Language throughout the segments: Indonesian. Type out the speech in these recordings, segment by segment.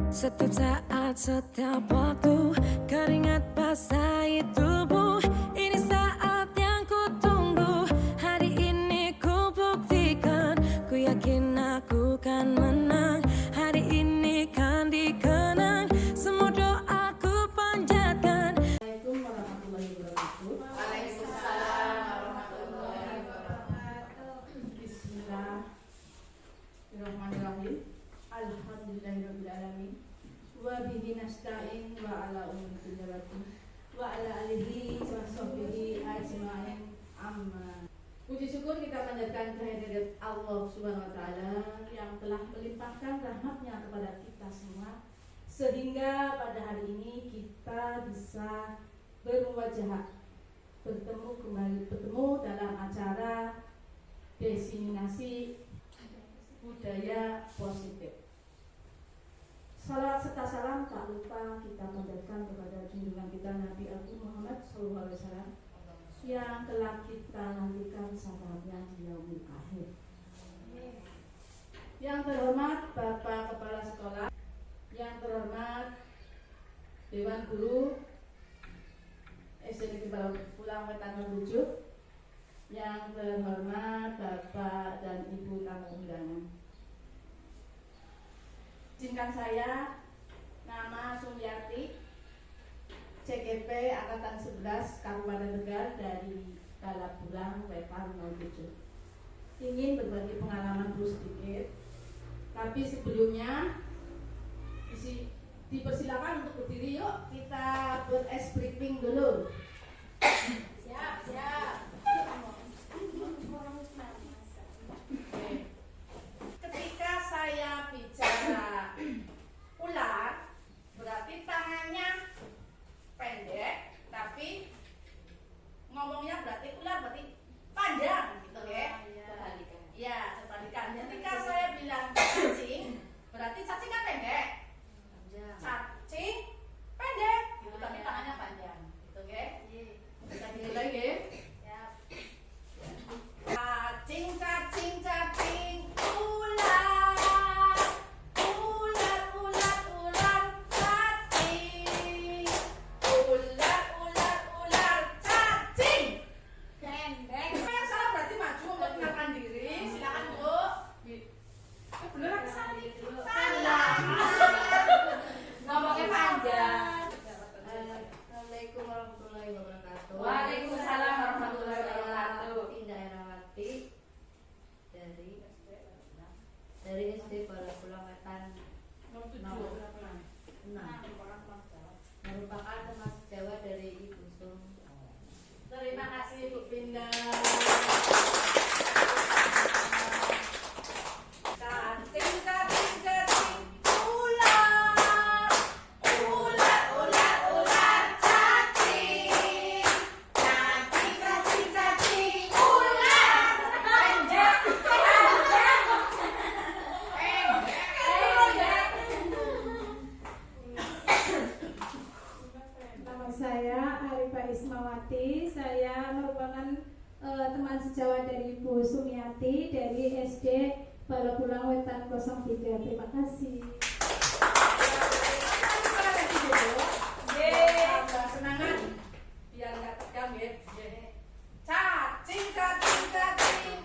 Setiap saat, setiap waktu, keringat basahi tubuh. Ini saat yang ku tunggu. Hari ini ku buktikan, ku yakin aku kan menang. Hari ini kan dikenang, semua doaku panjatkan. Assalamualaikum warahmatullahi wabarakatuh. Waalaikumsalam warahmatullahi wabarakatuh. Bismillahirrahmanirrahim. Alhamdulillahirabbil alamin. Wa bihi nasta'in wa ala umuri dunyawati wa ala alihi wa sahbihi ajma'in. Amma. Puji syukur kita panjatkan kehadirat Allah Subhanahu wa taala yang telah melimpahkan rahmat-Nya kepada kita semua sehingga pada hari ini kita bisa berwajah bertemu dalam acara diseminasi budaya positif. Salat serta salam tak lupa kita panjatkan kepada junjungan kita Nabi Agung Muhammad SAW yang telah kita nantikan sahabatnya di yaumil akhir. Yang terhormat Bapak Kepala Sekolah, yang terhormat Dewan Guru SD Negeri Pulang Wetan 7, yang terhormat Bapak dan Ibu tamu undangan. Izinkan saya, nama Sumiati, CGP Angkatan 11 Kabupaten Tegal dari Balapulang Wetan 07. Ingin berbagi pengalaman dulu sedikit, tapi sebelumnya dipersilakan untuk berdiri. Yuk kita buat ice briefing dulu. Siap. Ketika saya bicara ular, berarti tangannya pendek, tapi ngomongnya berarti ular berarti panjang, gitu ya? Kebalikan. Ya, kebalikan. Ketika saya bilang cacing, berarti cacing kan pendek. Cacing pendek, gitu, tapi tangannya panjang, gitu ya? Bisa gitu lagi? Cacing, ular, cacing, ular, cacing. Pendek. Yang salah berarti maju memperkenalkan diri. Silakan Bu. Bener apa salah nih? Salah. Ngomongnya panjang. Assalamualaikum warahmatullahi wabarakatuh. Waalaikumsalam warahmatullahi wabarakatuh. Indah Erawati dari SD Balapulang Wetan 6 merupakan teman sejawat dari Ibu Sum. Terima kasih Bu Pinda. Cacing, ular, cacing, ular, panjang. Nama saya Arifah Ismawati. Saya merupakan teman sejawat dari Ibu Sumiati dari SD Balapulang Wetan 03. Terima kasih. Semangat biar nggak tegang ya. Cacing, ular, cacing,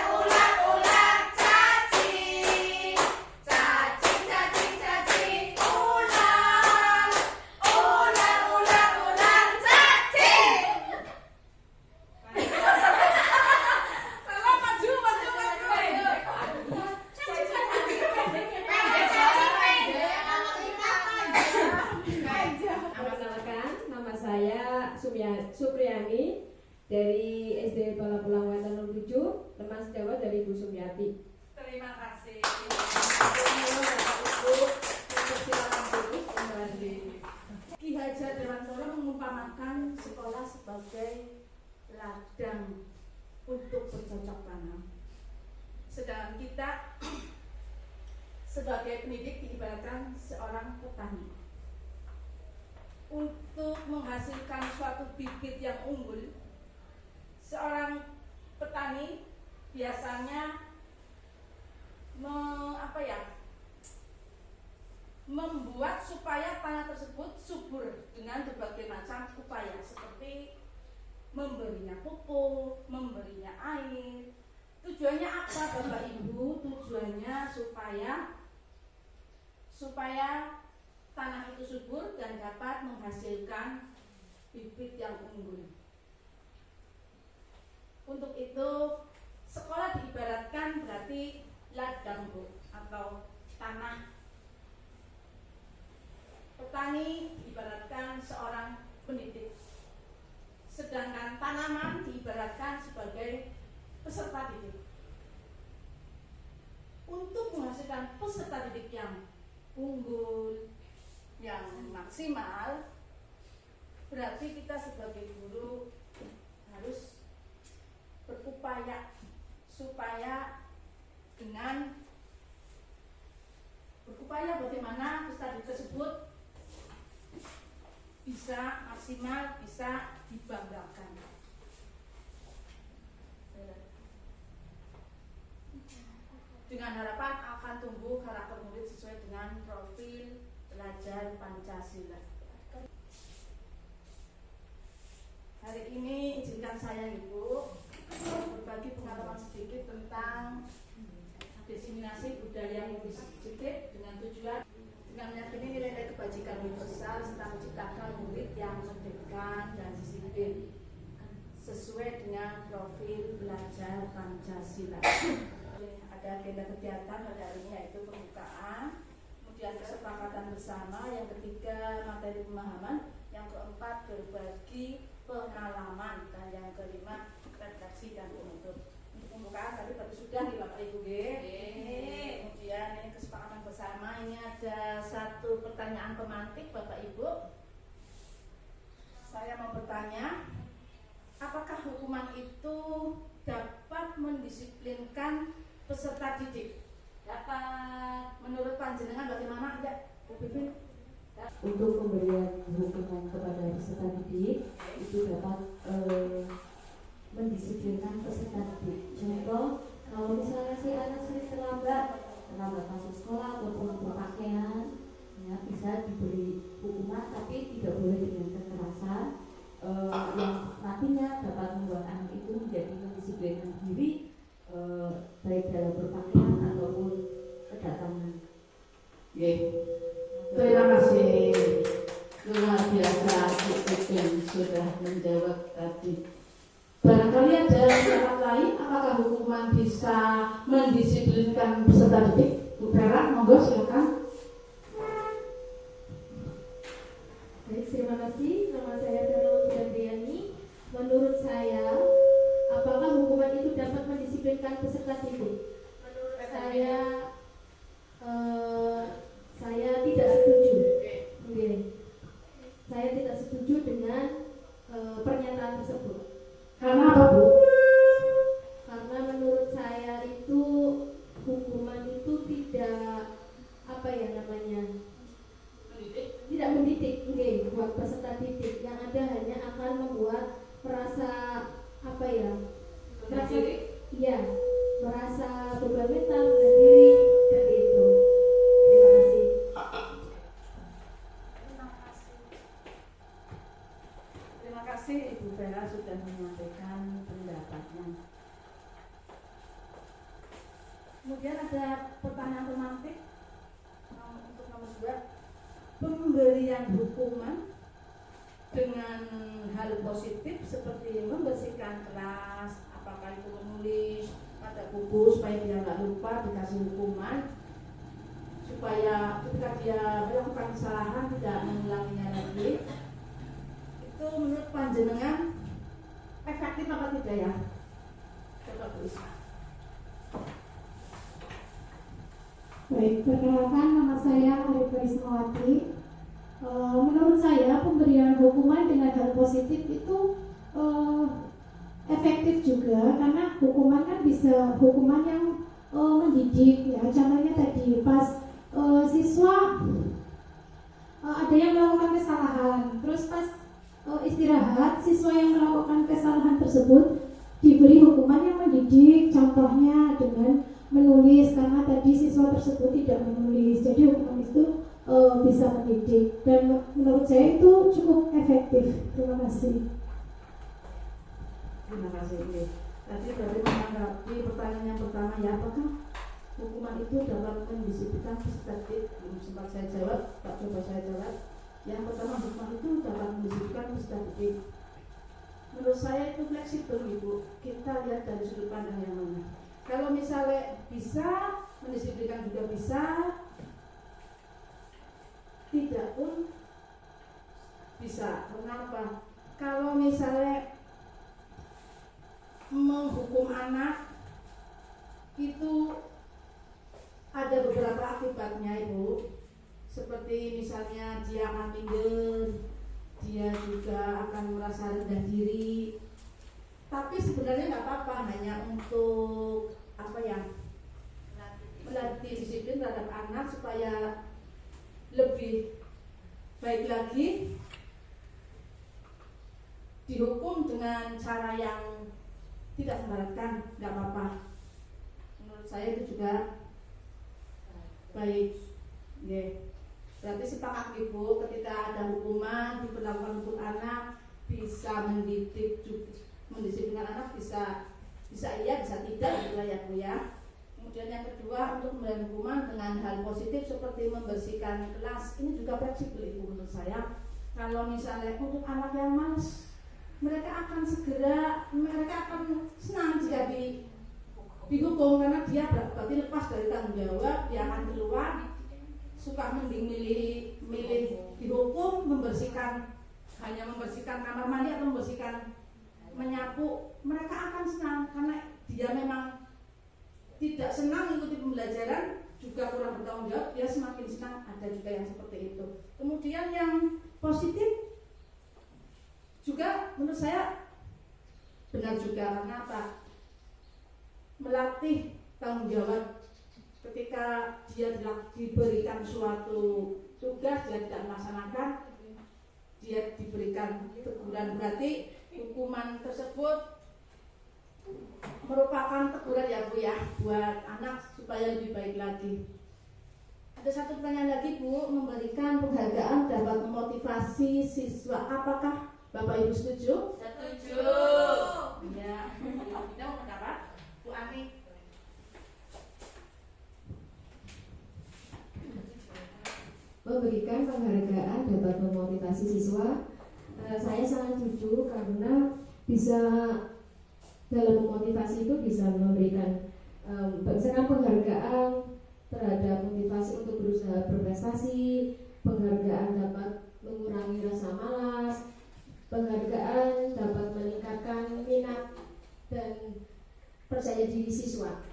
ular, cacing. Salah, maju. Nama saya Supriyani dari SD Balapulang Wetan 07, teman sejawat dari Ibu Sumiati. Terima kasih. Ki Hajar Dewantara mengumpamakan sekolah sebagai ladang untuk bercocok tanam. Sedangkan kita sebagai pendidik diibaratkan seorang petani. Untuk menghasilkan suatu bibit yang unggul, seorang petani biasanya membuat supaya tanah tersebut subur dengan berbagai macam upaya seperti memberinya pupuk, memberinya air. Tujuannya apa Bapak Ibu? Tujuannya supaya tanah itu subur dan dapat menghasilkan bibit yang unggul. Untuk itu sekolah diibaratkan berarti ladang atau tanah. Petani diibaratkan seorang pendidik. Sedangkan tanaman diibaratkan sebagai peserta didik. Untuk menghasilkan peserta didik yang unggul, yang maksimal, berarti kita sebagai guru harus berupaya supaya bagaimana peserta didik tersebut bisa maksimal, bisa dibanggakan. Dengan harapan akan tumbuh karakter murid sesuai dengan profil pelajar Pancasila. Hari ini izinkan saya Ibu berbagi pengalaman sedikit tentang diseminasi budaya sedikit dengan tujuan dengan meyakini nilai-nilai kebajikan universal serta menciptakan murid yang merdeka dan disiplin sesuai dengan profil belajar Pancasila. Ada agenda kegiatan pada hari ini yaitu pembukaan, kemudian kesepakatan bersama, yang ketiga materi pemahaman, yang keempat berbagi pengalaman, dan yang kelima redaksi dan penutup. Untuk pembukaan tadi sudah nih Bapak Ibu. Kemudian ini kesepakatan bersama, ini ada satu pertanyaan pemantik Bapak Ibu. Saya mau bertanya, apakah hukuman itu dapat mendisiplinkan peserta didik? Dapat. Menurut panjenengan bagaimana? Ya, Bu Pipin. Untuk pemberian hukuman kepada peserta didik itu dapat mendisiplinkan peserta didik. Contoh, kalau misalnya si anak sering terlambat masuk sekolah ataupun berpakaian, ya, bisa diberi hukuman, tapi tidak boleh dengan kekerasan yang nantinya dapat membuat anak itu menjadi mendisiplinkan diri, baik dalam berpakaian ataupun kedatangan. Terima kasih, luar biasa yang sudah menjawab tadi. Barangkali ada pendapat lain, apakah hukuman bisa mendisiplinkan peserta didik? Bu Vera, monggo silakan. Baik, terima kasih. Nama saya Vera Wulandriani. Menurut saya, apakah hukuman itu dapat mendisiplinkan peserta didik? Menurut saya tidak setuju. Saya tidak setuju dengan pernyataan tersebut. Karena apa, Bu? Karena menurut saya itu hukuman itu tidak tidak mendidik, buat peserta didik. Yang ada hanya akan membuat merasa merasa beban mental dan diri dan itu. Terima kasih. Terima kasih Ibu Vera sudah menyampaikan pendapatnya. Kemudian ada pertanyaan pemantik untuk nomor 2. Pemberian hukuman dengan hal positif seperti membersihkan kelas, apakah itu menulis pada buku supaya dia nggak lupa, dikasih hukuman supaya ketika dia melakukan kesalahan tidak mengulanginya lagi. Itu menurut panjenengan efektif apa tidak ya? Coba Bu Isma. Baik, perkenalkan nama saya Arifah Ismawati. Menurut saya pemberian hukuman dengan hal positif itu efektif juga, karena hukuman kan bisa hukuman yang mendidik ya. Contohnya tadi pas siswa ada yang melakukan kesalahan, terus pas istirahat siswa yang melakukan kesalahan tersebut diberi hukuman yang mendidik, contohnya dengan menulis karena tadi siswa tersebut tidak menulis. Jadi hukuman itu bisa mendidik dan menurut saya itu cukup efektif. Terima kasih. Terima kasih. Tadi dari menanggapi pertanyaan yang pertama ya, apakah hukuman itu dapat mendisiplinkan peserta didik? Belum sempat saya jawab, tak coba saya jawab. Yang pertama, hukuman itu dapat mendisiplinkan peserta didik. Menurut saya itu fleksibel Ibu. Kita lihat dari sudut pandang yang mana. Kalau misalnya bisa mendisiplinkan juga bisa, tidak pun bisa. Kenapa? Kalau misalnya menghukum anak itu ada beberapa akibatnya Ibu. Seperti misalnya dia akan minder, dia juga akan merasa rendah diri. Tapi sebenarnya nggak apa-apa, hanya untuk melatih disiplin terhadap anak supaya lebih baik lagi. Dihukum dengan cara yang tidak memberatkan, nggak apa-apa. Menurut saya itu juga baik. Berarti sepakat Ibu, ketika ada hukuman diberlakukan untuk anak, bisa mendidik, mendisiplinkan anak, bisa iya, bisa tidak, gitu ya Bu ya. Kemudian yang kedua, untuk memberikan hukuman dengan hal positif seperti membersihkan kelas, ini juga fleksibel Ibu menurut saya. Kalau misalnya untuk anak yang malas, mereka akan senang jika dihukum karena dia berarti lepas dari tanggung jawab, dia akan keluar, suka mending milih dihukum, hanya membersihkan kamar mandi atau menyapu, mereka akan senang karena dia memang tidak senang mengikuti pembelajaran, juga kurang bertanggung jawab, dia semakin senang. Ada juga yang seperti itu. Kemudian yang positif juga menurut saya benar juga, karena apa? Melatih tanggung jawab. Ketika dia diberikan suatu tugas dia tidak melaksanakan, dia diberikan teguran, berarti hukuman tersebut merupakan teguran ya Bu ya, buat anak supaya lebih baik lagi. Ada satu pertanyaan lagi Bu, memberikan penghargaan dapat memotivasi siswa, apakah Bapak Ibu setuju? Setuju. Ya, kita mau pendapat Bu Ani. Memberikan penghargaan dapat memotivasi siswa, saya sangat setuju karena bisa dalam memotivasi itu bisa memberikan misalkan penghargaan terhadap motivasi untuk berusaha berprestasi, penghargaan dapat mengurangi rasa malas, penghargaan dapat meningkatkan minat dan percaya diri siswa.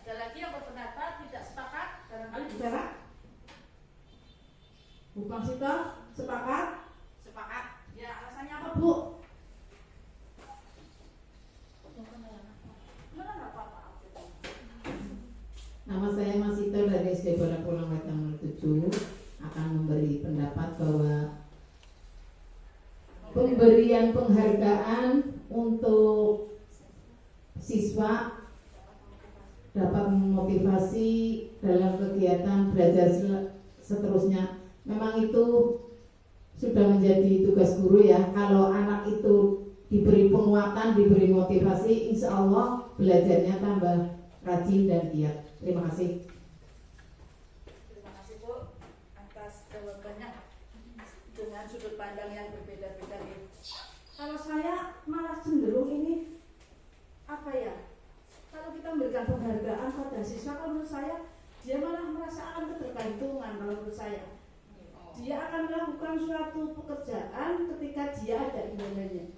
Ada lagi yang berpendapat tidak sepakat? Barangkali bicara. Bu Pangsita sepakat? Sepakat. Ya, alasannya apa Bu? Nama saya Masita dari SD Barapulang Wetan 7 akan memberi pendapat bahwa pemberian penghargaan untuk siswa dapat memotivasi dalam kegiatan belajar seterusnya. Memang itu sudah menjadi tugas guru ya. Kalau anak itu diberi penguatan, diberi motivasi, insya Allah belajarnya tambah rajin dan giat. Terima kasih. Terima kasih Bu atas jawabannya dengan sudut pandang yang berbeda-beda nih. Kalau saya malah cenderung ini apa ya? Kalau kita memberikan penghargaan pada siswa, kalau menurut saya dia malah merasa akan ketergantungan. Kalau menurut saya, dia akan melakukan suatu pekerjaan ketika dia ada imbalannya.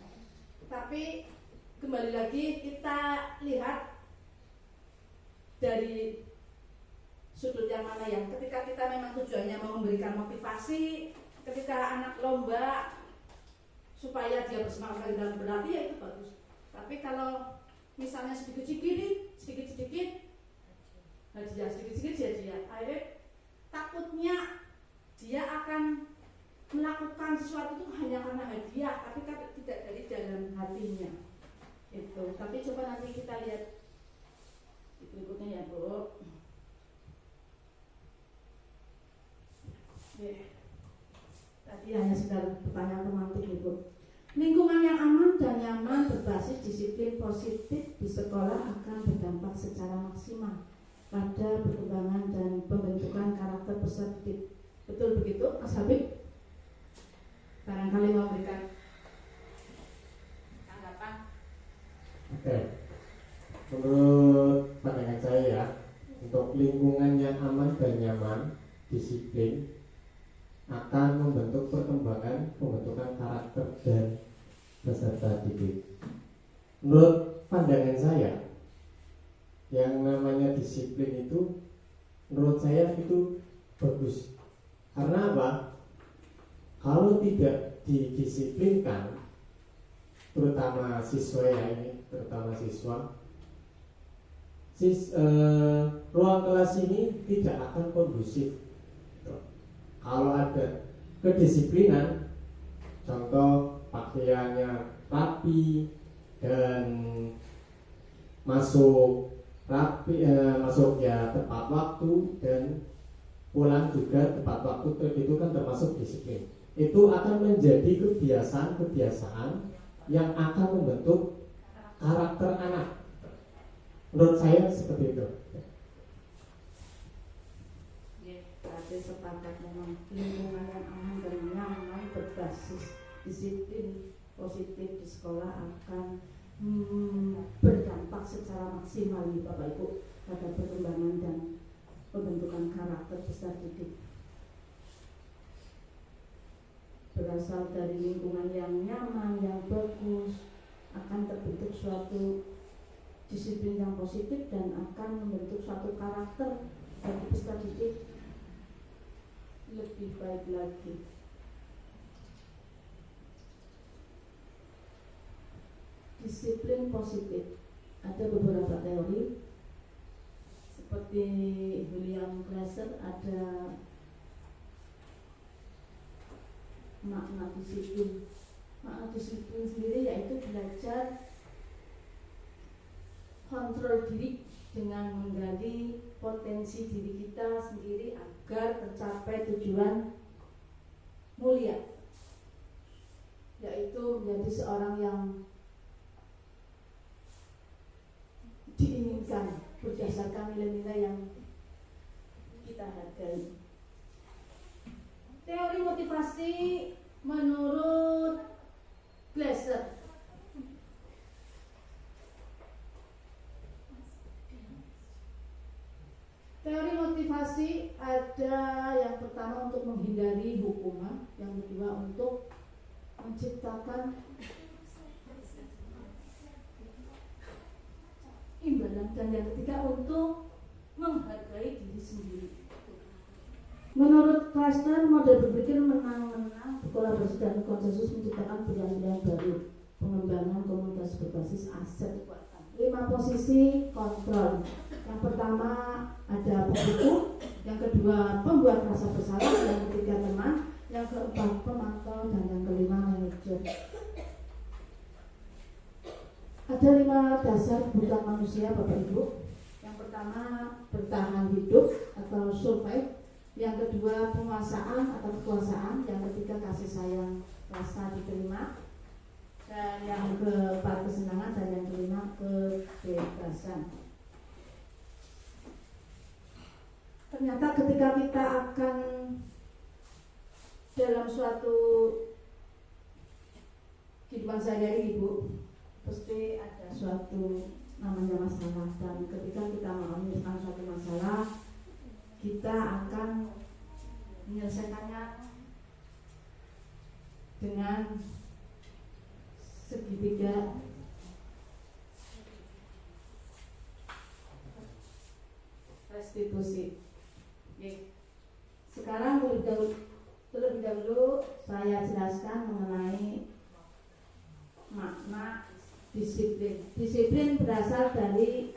Tapi kembali lagi kita lihat dari sudut yang mana ya. Ketika kita memang tujuannya mau memberikan motivasi, ketika anak lomba supaya dia bersemangat dalam berlatih, ya itu bagus. Tapi kalau misalnya sedikit-sedikit dia akhirnya takutnya dia akan melakukan sesuatu itu hanya karena hadiah, tapi tidak dari dalam hatinya. Itu. Tapi coba nanti kita lihat di berikutnya ya Bu. Tadi hanya sekedar pertanyaan pemantik Ibu. Lingkungan yang aman dan nyaman berbasis disiplin positif di sekolah akan berdampak secara maksimal pada perkembangan dan pembentukan karakter peserta didik. Betul begitu, Mas Habib? Barangkali mau berikan tanggapan. Oke, menurut pandangan saya ya, untuk lingkungan yang aman dan nyaman, disiplin akan membentuk perkembangan pembentukan karakter dan peserta didik. Menurut pandangan saya, yang namanya disiplin itu menurut saya itu bagus. Karena apa? Kalau tidak didisiplinkan, terutama siswa ya ini, terutama siswa, ruang kelas ini tidak akan kondusif. Kalau ada kedisiplinan, contoh pakaiannya rapi dan masuk rapi, masuk ya tepat waktu dan pulang juga tepat waktu, itu kan termasuk disiplin. Itu akan menjadi kebiasaan-kebiasaan yang akan membentuk karakter anak. Menurut saya seperti itu. Berarti sepakat memang lingkungan yang aman dan nyaman berbasis disiplin positif di sekolah akan berdampak secara maksimal nih Bapak Ibu pada perkembangan dan pembentukan karakter peserta didik. Berasal dari lingkungan yang nyaman, yang bagus, akan terbentuk suatu disiplin yang positif dan akan membentuk suatu karakter bagi peserta didik lebih baik lagi. Disiplin positif, ada beberapa teori seperti William Glasser, ada makna disiplin. Makna disiplin sendiri yaitu belajar kontrol diri dengan menggali potensi diri kita sendiri agar tercapai tujuan mulia, yaitu menjadi seorang yang diinginkan berdasarkan nilai-nilai yang kita hargai. Teori motivasi menurut Glasser. Teori motivasi ada yang pertama untuk menghindari hukuman, yang kedua untuk menciptakan imbalan, dan yang ketiga untuk menghargai diri sendiri. Menurut Cluster, model berpikir menang-menang, berkolaborasi dan konsensus menciptakan pilihan-pilihan baru, pengembangan komunitas berbasis aset. 5 posisi kontrol. Yang pertama ada pembuku, yang kedua pembuat rasa bersalah, yang ketiga teman, yang keempat pemantau, dan yang kelima manajer. Ada 5 dasar kebutuhan manusia Bapak Ibu. Yang pertama bertahan hidup atau survive, yang kedua penguasaan atau kekuasaan, yang ketiga kasih sayang, rasa diterima, dan yang keempat kesenangan, dan yang kelima kebebasan. Ternyata ketika kita akan dalam suatu kehidupan sehari-hari Ibu, pasti ada suatu namanya masalah, dan ketika kita menyelesaikan suatu masalah, kita akan menyelesaikannya dengan segitiga restitusi. Oke. Sekarang terlebih dahulu saya jelaskan mengenai makna disiplin. Disiplin berasal dari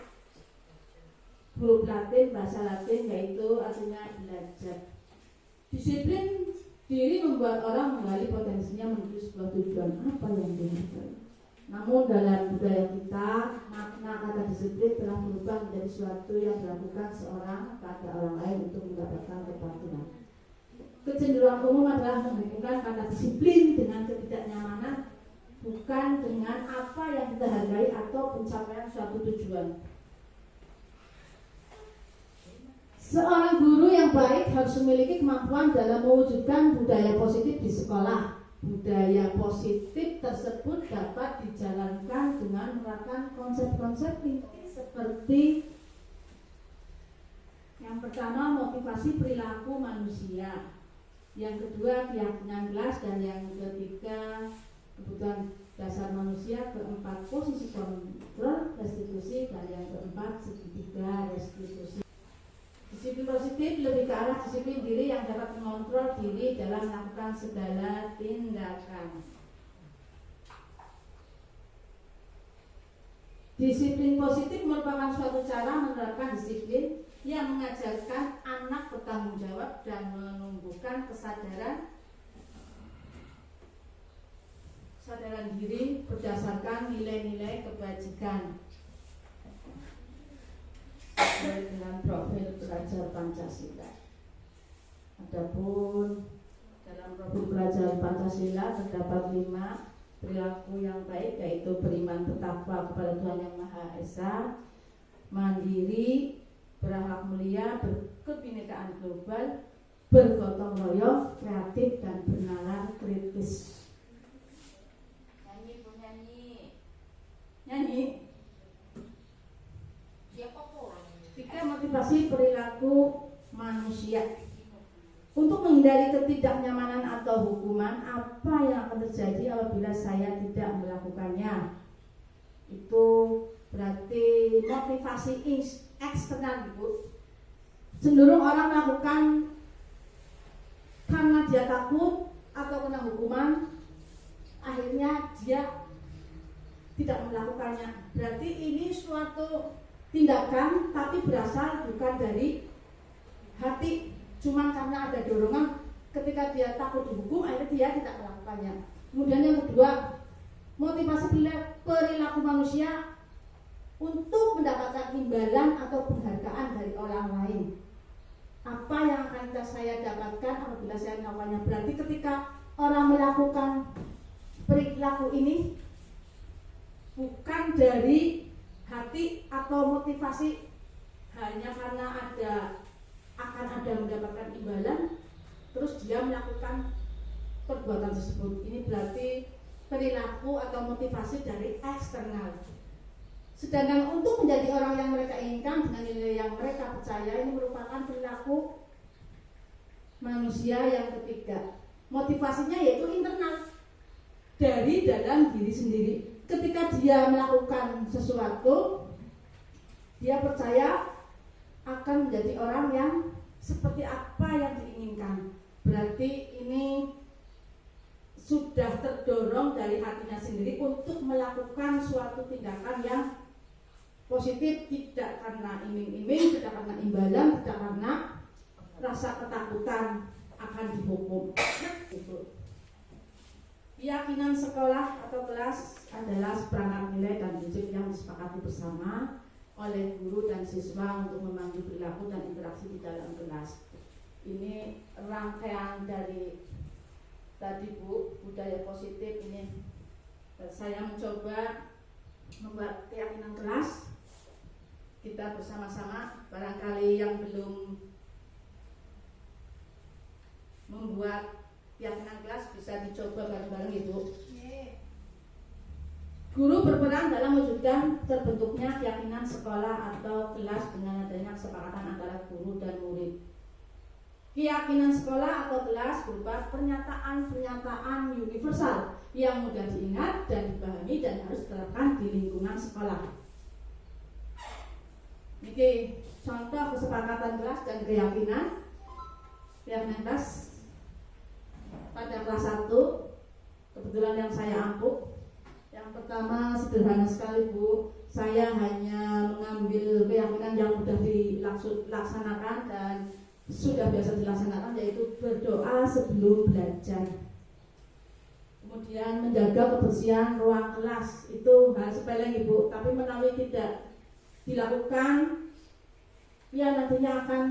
huruf Latin, bahasa Latin, yaitu artinya belajar. Disiplin diri membuat orang menggali potensinya menuju sebuah tujuan apa yang diinginkan. Namun dalam budaya kita, makna kata disiplin telah berubah menjadi sesuatu yang dilakukan seorang pada orang lain untuk mendapatkan kepatuhan. Kecenderungan umum adalah menghubungkan kata disiplin dengan ketidaknyamanan, bukan dengan apa yang kita hargai atau pencapaian suatu tujuan. Seorang guru yang baik harus memiliki kemampuan dalam mewujudkan budaya positif di sekolah. Budaya positif tersebut dapat dijalankan dengan menerapkan konsep-konsep inti seperti yang pertama, motivasi perilaku manusia, yang kedua, keyakinan kelas, dan yang ketiga, kebutuhan dasar manusia, keempat, posisi kontrol restitusi, dan yang keempat, segitiga restitusi. Disiplin positif lebih ke arah disiplin diri yang dapat mengontrol diri dalam melakukan segala tindakan. Disiplin positif merupakan suatu cara menerapkan disiplin yang mengajarkan anak bertanggung jawab dan menumbuhkan kesadaran diri berdasarkan nilai-nilai kebajikan. Dengan profil pelajar Pancasila. Adapun dalam profil pelajar Pancasila terdapat 5 perilaku yang baik, yaitu beriman bertakwa kepada Tuhan Yang Maha Esa, mandiri, berakhlak mulia, berkebinekaan global, bergotong royong, kreatif, dan bernalar kritis. Nyanyi. Siapa kok? 3. Motivasi perilaku manusia. Untuk menghindari ketidaknyamanan atau hukuman, apa yang akan terjadi apabila saya tidak melakukannya? Itu berarti motivasi eksternal, Ibu. Cenderung orang melakukan karena dia takut atau kena hukuman, akhirnya dia tidak melakukannya. Berarti ini suatu tindakan tapi berasal bukan dari hati, cuma karena ada dorongan ketika dia takut dihukum, akhirnya dia tidak melakukannya. Kemudian yang kedua, motivasi perilaku manusia untuk mendapatkan imbalan atau penghargaan dari orang lain. Apa yang akan saya dapatkan apabila saya melakukannya? Berarti ketika orang melakukan perilaku ini bukan dari hati atau motivasi hanya karena akan ada mendapatkan imbalan, terus dia melakukan perbuatan tersebut. Ini berarti perilaku atau motivasi dari eksternal. Sedangkan untuk menjadi orang yang mereka inginkan dengan nilai yang mereka percaya, ini merupakan perilaku manusia yang ketiga. Motivasinya yaitu internal, dari dalam diri sendiri. Ketika dia melakukan sesuatu, dia percaya akan menjadi orang yang seperti apa yang diinginkan. Berarti ini sudah terdorong dari hatinya sendiri untuk melakukan suatu tindakan yang positif, tidak karena iming-iming, tidak karena imbalan, tidak karena rasa ketakutan akan dihukum. Keyakinan sekolah atau kelas adalah seperangkat nilai dan prinsip yang disepakati bersama oleh guru dan siswa untuk memandu perilaku dan interaksi di dalam kelas. Ini rangkaian dari tadi, Bu, budaya positif ini. Saya mencoba membuat keyakinan kelas. Kita bersama-sama, barangkali yang belum membuat keyakinan kelas bisa dicoba bareng-bareng, Ibu. Guru berperan dalam mewujudkan terbentuknya keyakinan sekolah atau kelas dengan adanya kesepakatan antara guru dan murid. Keyakinan sekolah atau kelas berupa pernyataan-pernyataan universal yang mudah diingat dan dipahami dan harus diterapkan di lingkungan sekolah. Ini contoh kesepakatan kelas dan keyakinan kelas pada kelas 1, kebetulan yang saya ampuh. Yang pertama sederhana sekali, Bu. Saya hanya mengambil keyakinan yang mudah dilaksanakan dan sudah biasa dilaksanakan, yaitu berdoa sebelum belajar. Kemudian menjaga kebersihan ruang kelas, itu hal sepele Ibu, tapi menawi tidak dilakukan ya nantinya akan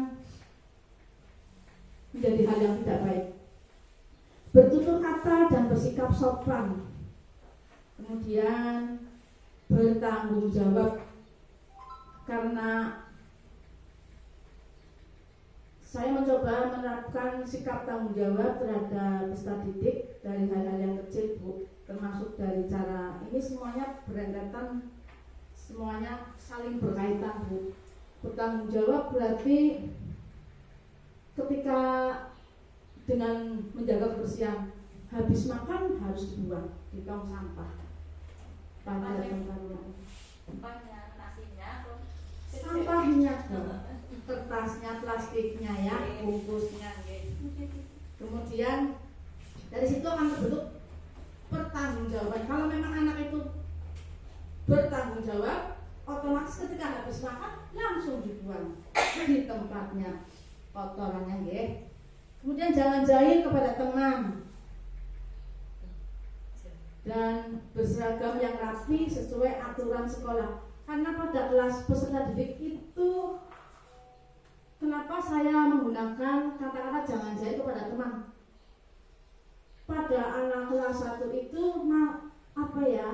menjadi hal yang tidak baik. Bertutur kata dan bersikap sopan, kemudian bertanggung jawab, karena saya mencoba menerapkan sikap tanggung jawab terhadap peserta didik dari hal-hal yang kecil Bu, termasuk dari cara ini semuanya berkaitan, semuanya saling berkaitan Bu. Bertanggung jawab berarti ketika dengan menjaga kebersihan, habis makan harus dibuang di tong sampah pada tempatnya. Sampahnya kertasnya, plastiknya ya, bungkusnya. Kemudian dari situ akan terbentuk pertanggungjawaban. Kalau memang anak itu bertanggung jawab, otomatis ketika habis makan langsung dibuang di tempatnya kotorannya nggih. Kemudian jangan jahil kepada teman dan berseragam yang rapi sesuai aturan sekolah. Karena pada kelas peserta didik itu, kenapa saya menggunakan kata-kata jangan jahil kepada teman? Pada anak kelas 1 itu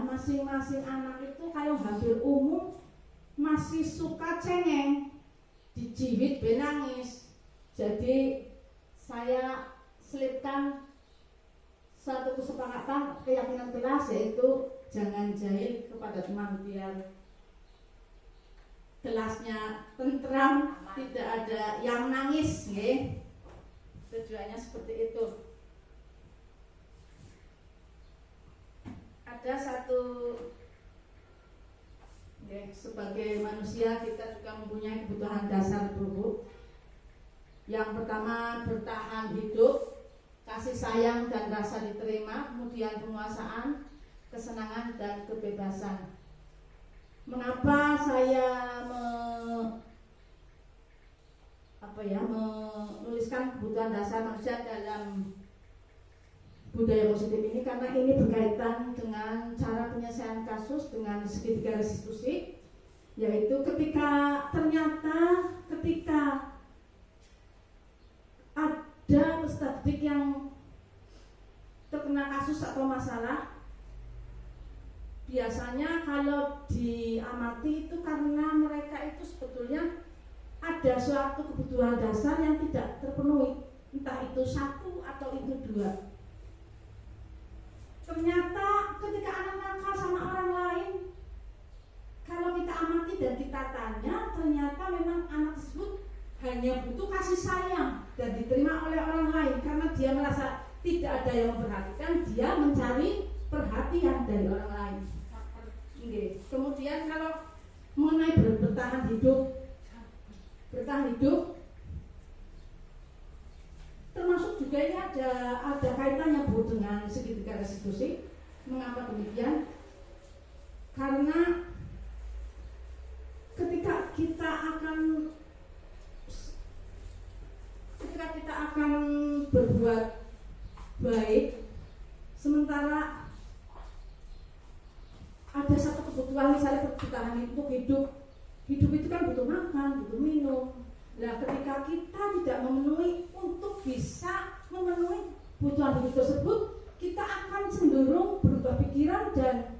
masing-masing anak itu kayak hampir umum masih suka cengeng, dijiwit benangis. Jadi saya selipkan satu kesepakatan keyakinan kelas, yaitu jangan jahil kepada teman biar kelasnya tentram, tidak ada yang nangis, nggih. Tujuannya seperti itu. Ada satu, sebagai manusia kita juga mempunyai kebutuhan dasar Bu. Yang pertama bertahan hidup, kasih sayang dan rasa diterima, kemudian penguasaan, kesenangan dan kebebasan. Mengapa saya menuliskan kebutuhan dasar manusia dalam budaya positif ini? Karena ini berkaitan dengan cara penyelesaian kasus dengan segitiga restitusi, yaitu ketika ada peserta didik yang terkena kasus atau masalah, biasanya kalau diamati itu karena mereka itu sebetulnya ada suatu kebutuhan dasar yang tidak terpenuhi, entah itu satu atau itu dua. Ternyata ketika anak nakal sama orang lain, kalau kita amati dan kita tanya, ternyata memang anak tersebut hanya butuh kasih sayang dan diterima oleh orang lain. Karena dia merasa tidak ada yang memperhatikan, dia mencari perhatian dari orang lain. Kemudian kalau mengenai bertahan hidup, termasuk juga ini ada kaitannya Bu dengan segitiga restitusi. Mengapa demikian? Karena ketika kita akan berbuat baik, sementara ada satu kebutuhan, misalnya bertahan untuk hidup itu kan butuh makan, butuh minum. Nah, ketika kita tidak memenuhi untuk bisa memenuhi kebutuhan hidup tersebut, kita akan cenderung berubah pikiran dan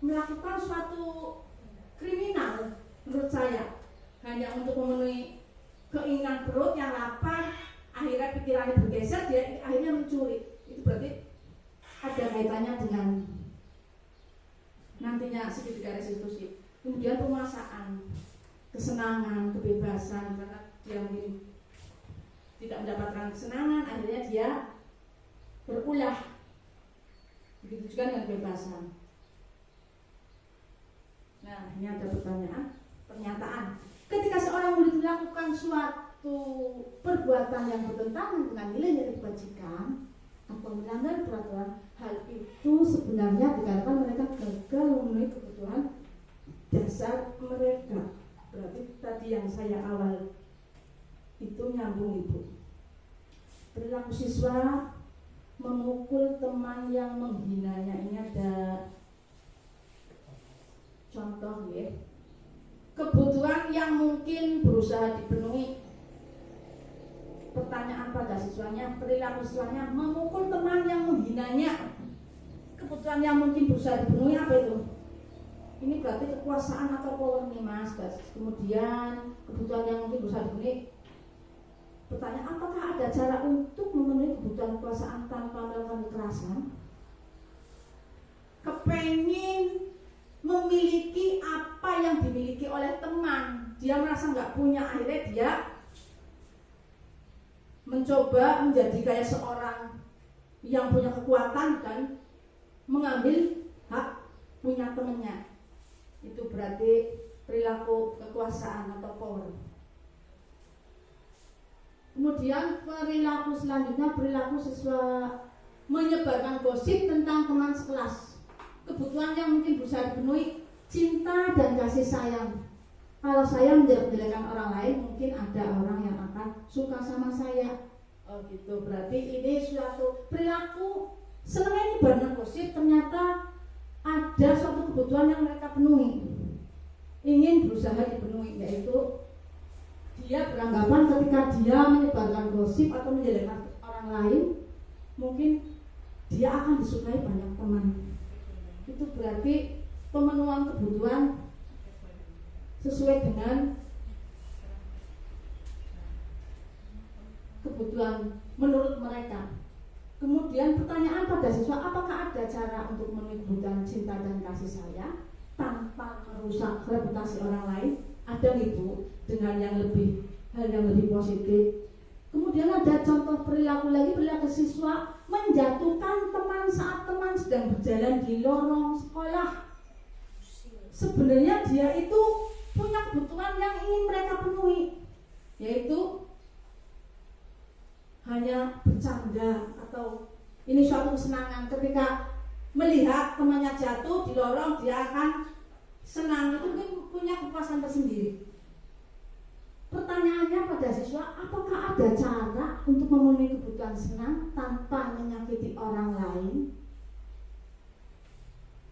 melakukan suatu kriminal menurut saya, hanya untuk memenuhi keinginan perut yang lapar. Akhirnya pikirannya bergeser, dia akhirnya mencuri. Itu berarti ada kaitannya dengan nantinya segitiga restitusi. Kemudian penguasaan, kesenangan, kebebasan, karena dia mungkin tidak mendapatkan kesenangan, akhirnya dia berulah. Begitu juga dengan kebebasan. Nah, ini ada pernyataan. Ketika seorang murid melakukan suatu perbuatan yang bertentangan dengan nilai-nilai kebajikan atau melanggar peraturan, hal itu sebenarnya dikarenakan mereka gagal memenuhi kebutuhan dasar mereka. Berarti tadi yang saya awal itu nyambung Ibu. Perilaku siswa memukul teman yang menghinanya. Ini ada contoh ya. Kebutuhan yang mungkin berusaha dipenuhi. Pertanyaan pada siswanya, perilaku siswanya memukul teman yang menghinanya. Kebutuhan yang mungkin berusaha dipenuhi apa itu? Ini berarti kekuasaan atau power nih mas. Kemudian kebutuhan yang mungkin berusaha dipenuhi. Pertanyaan, apakah ada cara untuk memenuhi kebutuhan kekuasaan tanpa melakukan kekerasan? Kepengin memiliki apa yang dimiliki oleh teman, dia merasa nggak punya, akhirnya dia mencoba menjadi kayak seorang yang punya kekuatan dan mengambil hak punya temannya. Itu berarti perilaku kekuasaan atau power. Kemudian perilaku selanjutnya, perilaku siswa menyebarkan gosip tentang teman sekelas. Kebutuhan yang mungkin berusaha dipenuhi, cinta dan kasih sayang. Kalau saya menjelek-jelekan orang lain, mungkin ada orang yang akan suka sama saya. Oh gitu, berarti ini suatu perilaku senangnya menyebarkan gosip, ternyata ada suatu kebutuhan yang mereka penuhi, ingin berusaha dipenuhi, yaitu dia beranggapan ketika dia menyebarkan gosip atau menjelekkan orang lain, mungkin dia akan disukai banyak teman. Itu berarti pemenuhan kebutuhan sesuai dengan kebutuhan menurut mereka. Kemudian pertanyaan pada siswa, apakah ada cara untuk memenuhi kebutuhan cinta dan kasih sayang tanpa merusak reputasi orang lain? Ada itu dengan hal yang lebih positif. Kemudian ada contoh perilaku lagi, perilaku siswa menjatuhkan teman saat teman sedang berjalan di lorong sekolah. Sebenarnya dia itu punya kebutuhan yang ingin mereka penuhi, yaitu hanya bercanda atau ini suatu kesenangan. Ketika melihat temannya jatuh di lorong, dia akan senang. Itu mungkin punya kepuasan tersendiri. Pertanyaannya pada siswa, apakah ada cara untuk memenuhi kebutuhan senang tanpa menyakiti orang lain?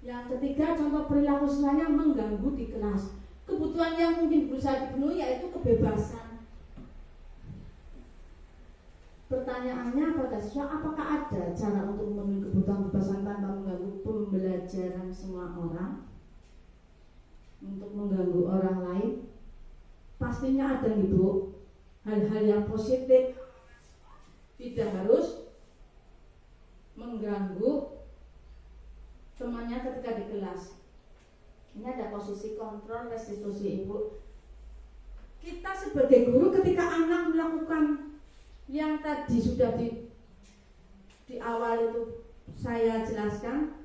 Yang ketiga, contoh perilaku siswanya mengganggu di kelas. Kebutuhan yang mungkin berusaha dipenuhi yaitu kebebasan. Pertanyaannya pada siswa, apakah ada cara untuk memenuhi kebutuhan kebebasan tanpa mengganggu pembelajaran semua orang? Untuk mengganggu orang lain? Pastinya ada ibu. Hal-hal yang positif, tidak harus mengganggu temannya ketika di kelas. Ini ada posisi kontrol restitusi ibu. Kita sebagai guru ketika anak melakukan yang tadi sudah di awal itu saya jelaskan,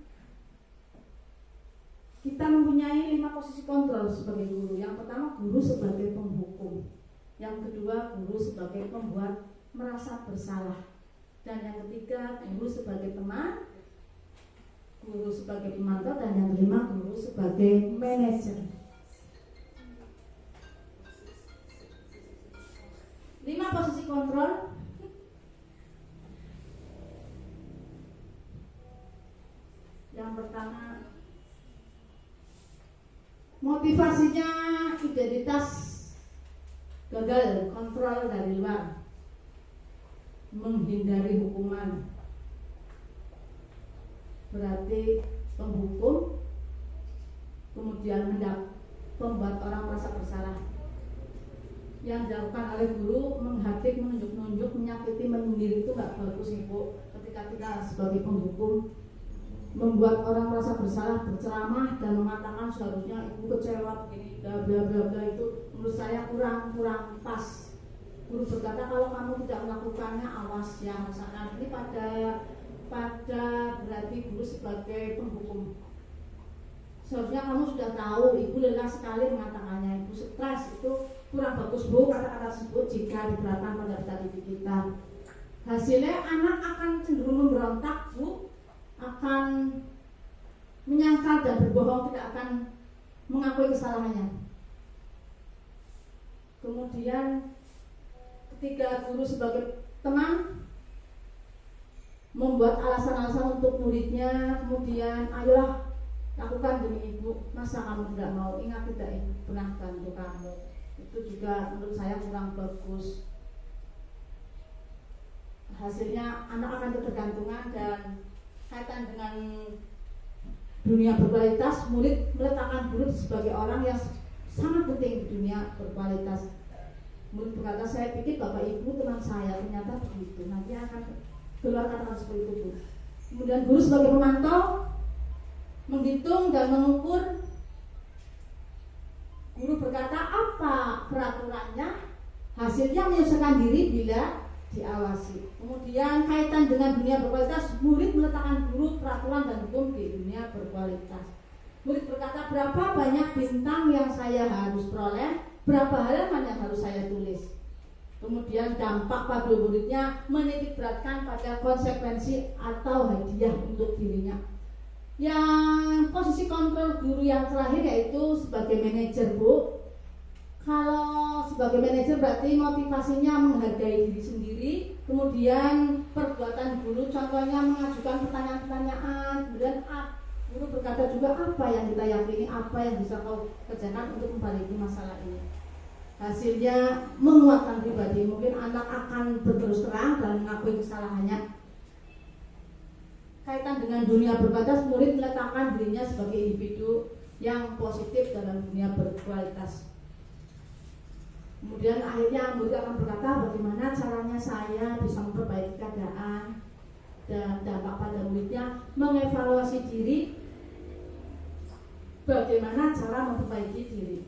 kita mempunyai 5 posisi kontrol sebagai guru. Yang pertama, guru sebagai penghukum. Yang kedua, guru sebagai pembuat merasa bersalah. Dan yang ketiga, guru sebagai teman, guru sebagai pemantau, dan yang kelima, guru sebagai manajer. 5 posisi kontrol. Yang pertama, motivasinya identitas gagal, kontrol dari luar, menghindari hukuman. Berarti penghukum, kemudian membuat orang merasa bersalah. Yang dilakukan oleh guru menghadik, menunjuk-nunjuk, menyakiti, menyindir, itu nggak bagus ibu. Ketika kita sebagai penghukum membuat orang merasa bersalah, berceramah dan mengatakan seharusnya ibu kecewa begini, bla bla bla bla, itu menurut saya kurang pas. Guru berkata kalau kamu tidak melakukannya awas ya, misalkan ini pada berarti guru sebagai penghukum. Seharusnya kamu sudah tahu, ibu lelah sekali mengatakannya, ibu stres, itu kurang bagus bu kata-kata tersebut jika diterapkan pada didik kita. Hasilnya anak akan cenderung memberontak bu, akan menyangkal dan berbohong, tidak akan mengakui kesalahannya. Kemudian ketiga, guru sebagai teman membuat alasan-alasan untuk muridnya, kemudian ayolah lakukan demi ibu, masa kamu tidak mau, ingat tidak ibu pernah bantu kamu. Itu juga menurut saya kurang bagus. Hasilnya anak akan ketergantungan, dan kaitan dengan dunia berkualitas, murid meletakkan guru sebagai orang yang sangat penting di dunia berkualitas. Murid berkata, saya pikir bapak ibu teman saya, ternyata begitu. Nanti akan keluar kata seperti itu, Bu. Kemudian guru sebagai pemantau menghitung dan mengukur. Guru berkata apa peraturannya, hasilnya menyelesaikan diri bila diawasi. Kemudian kaitan dengan dunia berkualitas, murid meletakkan guru peraturan dan hukum di dunia berkualitas. Murid berkata, berapa banyak bintang yang saya harus peroleh, berapa halaman yang harus saya tulis. Kemudian dampak pada muridnya menitik beratkan pada konsekuensi atau hadiah untuk dirinya. Yang posisi kontrol guru yang terakhir yaitu sebagai manajer, Bu. Kalau sebagai manajer berarti motivasinya menghargai diri sendiri, kemudian perbuatan guru contohnya mengajukan pertanyaan-pertanyaan, kemudian guru berkata juga apa yang kita yakini, apa yang bisa kau kerjakan untuk memperbaiki masalah ini. Hasilnya menguatkan pribadi, mungkin anak akan berterus terang dan mengakui kesalahannya. Kaitan dengan dunia berbatas, murid meletakkan dirinya sebagai individu yang positif dalam dunia berkualitas. Kemudian akhirnya murid akan berkata, bagaimana caranya saya bisa memperbaiki keadaan, dan dampak pada muridnya mengevaluasi diri, bagaimana cara memperbaiki diri.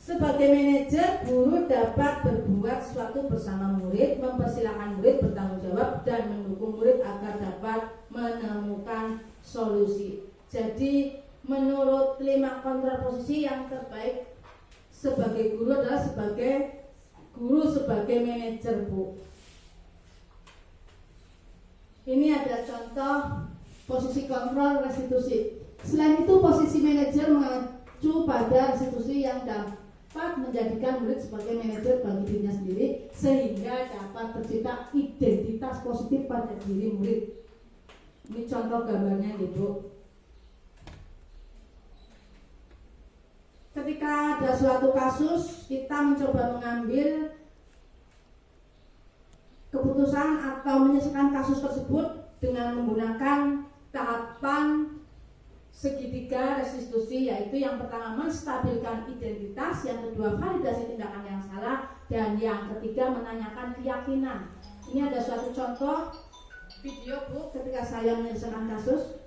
Sebagai manajer, guru dapat berbuat sesuatu bersama murid, mempersilahkan murid bertanggung jawab, dan mendukung murid agar dapat menemukan solusi. Jadi menurut 5 kontraposisi yang terbaik sebagai guru adalah sebagai guru sebagai manajer, Bu. Ini ada contoh posisi kontrol restitusi. Selain itu, posisi manajer mengacu pada restitusi yang dapat menjadikan murid sebagai manajer bagi dirinya sendiri, sehingga dapat tercipta identitas positif pada diri murid. Ini contoh gambarnya, Ibu. Ketika ada suatu kasus, kita mencoba mengambil keputusan atau menyelesaikan kasus tersebut dengan menggunakan tahapan segitiga restitusi, yaitu yang pertama menstabilkan identitas, yang kedua validasi tindakan yang salah, dan yang ketiga menanyakan keyakinan. Ini ada suatu contoh video, Bu, ketika saya menyelesaikan kasus.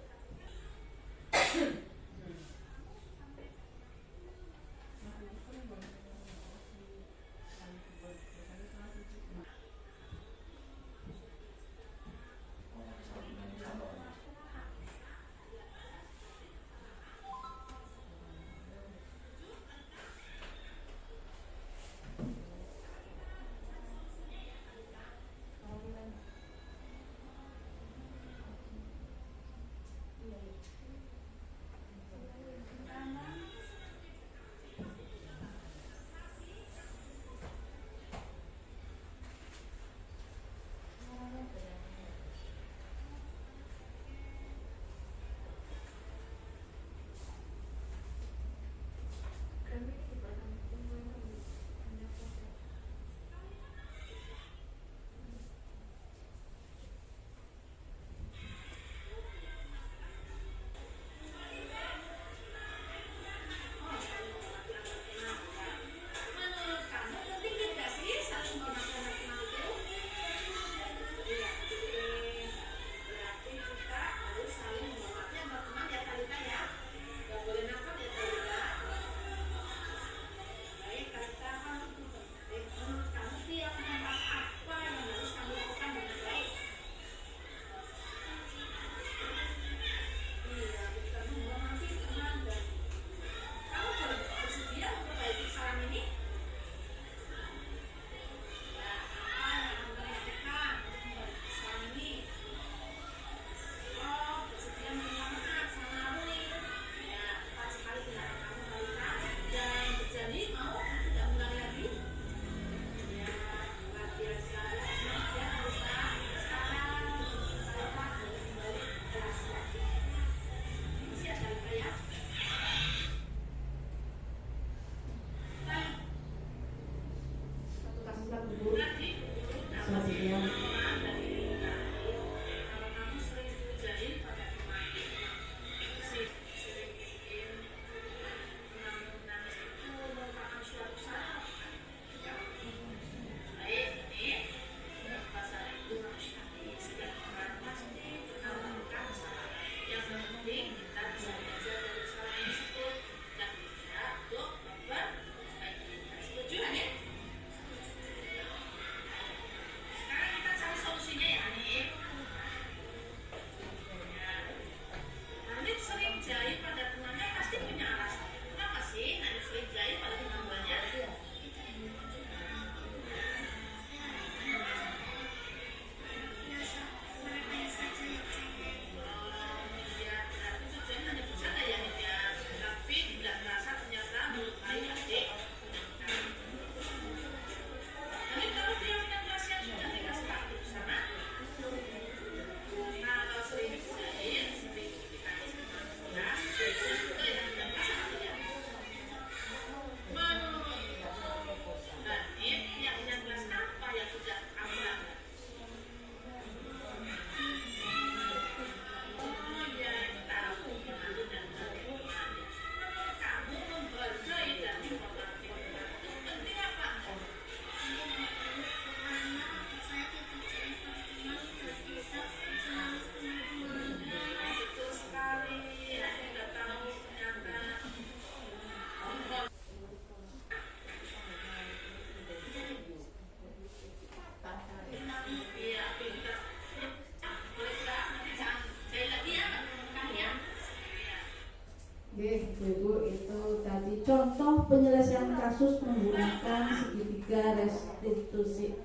contoh penyelesaian kasus menggunakan segitiga restitusi.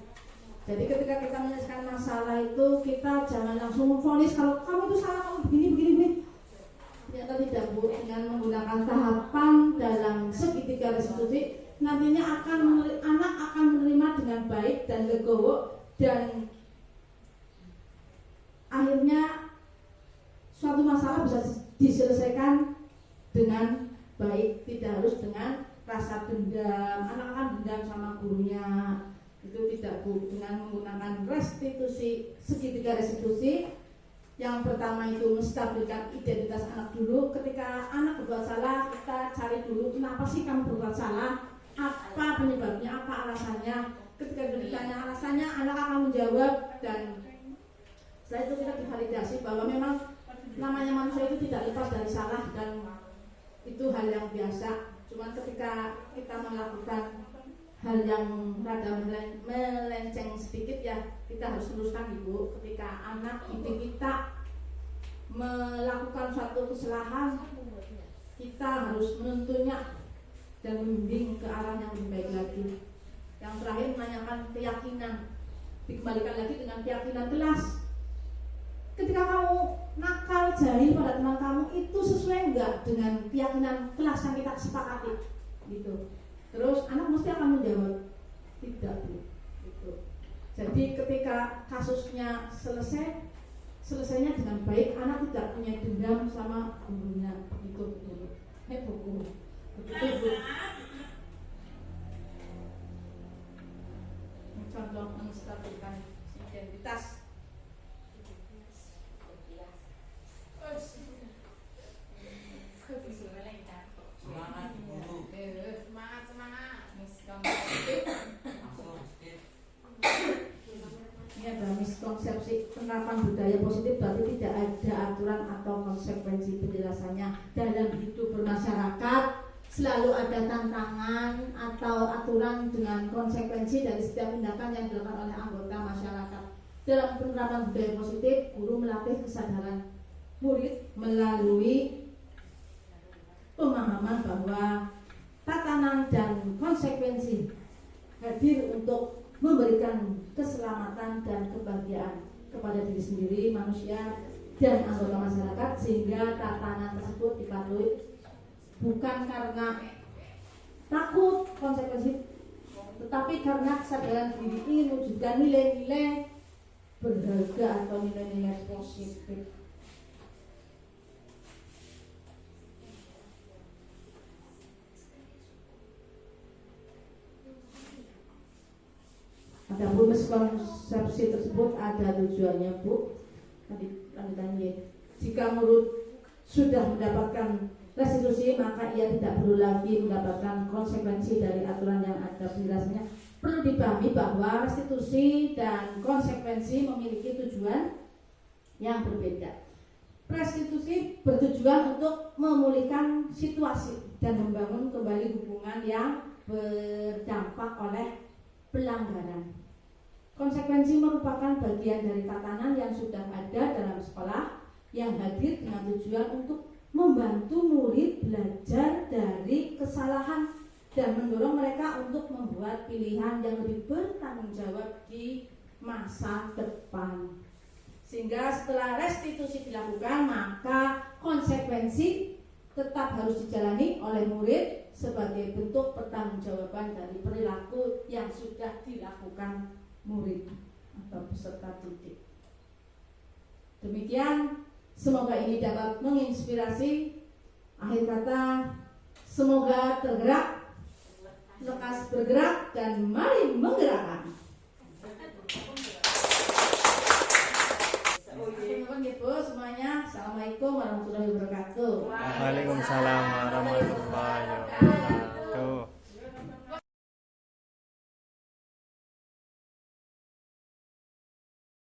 Jadi ketika kita menyelesaikan masalah itu, kita jangan langsung memvonis kalau kamu itu salah, kamu begini. Ternyata tidak, Bu. Dengan menggunakan tahapan dalam segitiga restitusi, nantinya anak akan menerima dengan baik dan legowo, dan akhirnya suatu masalah bisa diselesaikan dengan baik, tidak harus dengan rasa dendam. Anak akan dendam sama gurunya, itu tidak, Bu. Dengan menggunakan restitusi, segitiga restitusi, yang pertama itu menstabilkan identitas anak dulu. Ketika anak berbuat salah, kita cari dulu kenapa sih kamu berbuat salah, apa penyebabnya, apa alasannya. Ketika ditanya alasannya, anak akan menjawab, dan setelah itu kita divalidasi bahwa memang namanya manusia itu tidak lepas dari salah, dan itu hal yang biasa. Cuman ketika kita melakukan hal yang rada melenceng sedikit, ya kita harus luruskan, Ibu. Ketika anak didik kita melakukan suatu kesalahan, kita harus menuntunnya dan membimbing ke arah yang lebih baik lagi. Yang terakhir, menanyakan keyakinan, dikembalikan lagi dengan keyakinan kelas. Ketika kamu nakal jahil pada teman kamu, itu sesuai enggak dengan keyakinan kelas yang kita sepakati, gitu. Terus anak mesti akan menjawab tidak, Bu. Gitu. Jadi ketika kasusnya selesainya dengan baik, anak tidak punya dendam sama gurunya, gitu. Buku. Begitu, Bu. Contoh menstabilkan identitas. Ini ada miskonsepsi penerapan budaya positif, berarti tidak ada aturan atau konsekuensi penjelasannya. Dalam hidup bermasyarakat selalu ada tantangan atau aturan dengan konsekuensi dari setiap tindakan yang dilakukan oleh anggota masyarakat. Dalam penerapan budaya positif, guru melatih kesadaran murid melalui pemahaman bahwa tatanan dan konsekuensi hadir untuk memberikan keselamatan dan kebahagiaan kepada diri sendiri, manusia, dan anggota masyarakat, sehingga tatanan tersebut dipatuhi bukan karena takut konsekuensi, tetapi karena kesadaran diri ini mewujudkan nilai-nilai berharga atau nilai-nilai positif. Adapun miskonsepsi tersebut ada tujuannya, Bu. Tadi lanjutannya, jika murid sudah mendapatkan restitusi, maka ia tidak perlu lagi mendapatkan konsekuensi dari aturan yang ada penjelasannya. Perlu dipahami bahwa restitusi dan konsekuensi memiliki tujuan yang berbeda. Restitusi bertujuan untuk memulihkan situasi dan membangun kembali hubungan yang berdampak oleh pelanggaran. Konsekuensi merupakan bagian dari tatanan yang sudah ada dalam sekolah yang hadir dengan tujuan untuk membantu murid belajar dari kesalahan dan mendorong mereka untuk membuat pilihan yang lebih bertanggung jawab di masa depan. Sehingga setelah restitusi dilakukan, maka konsekuensi tetap harus dijalani oleh murid sebagai bentuk pertanggungjawaban dari perilaku yang sudah dilakukan murid atau peserta didik. Demikian, semoga ini dapat menginspirasi. Akhir kata, semoga tergerak, lekas bergerak, dan mari menggerakkan. Ibu semuanya, assalamualaikum warahmatullahi wabarakatuh. Waalaikumsalam warahmatullahi wabarakatuh.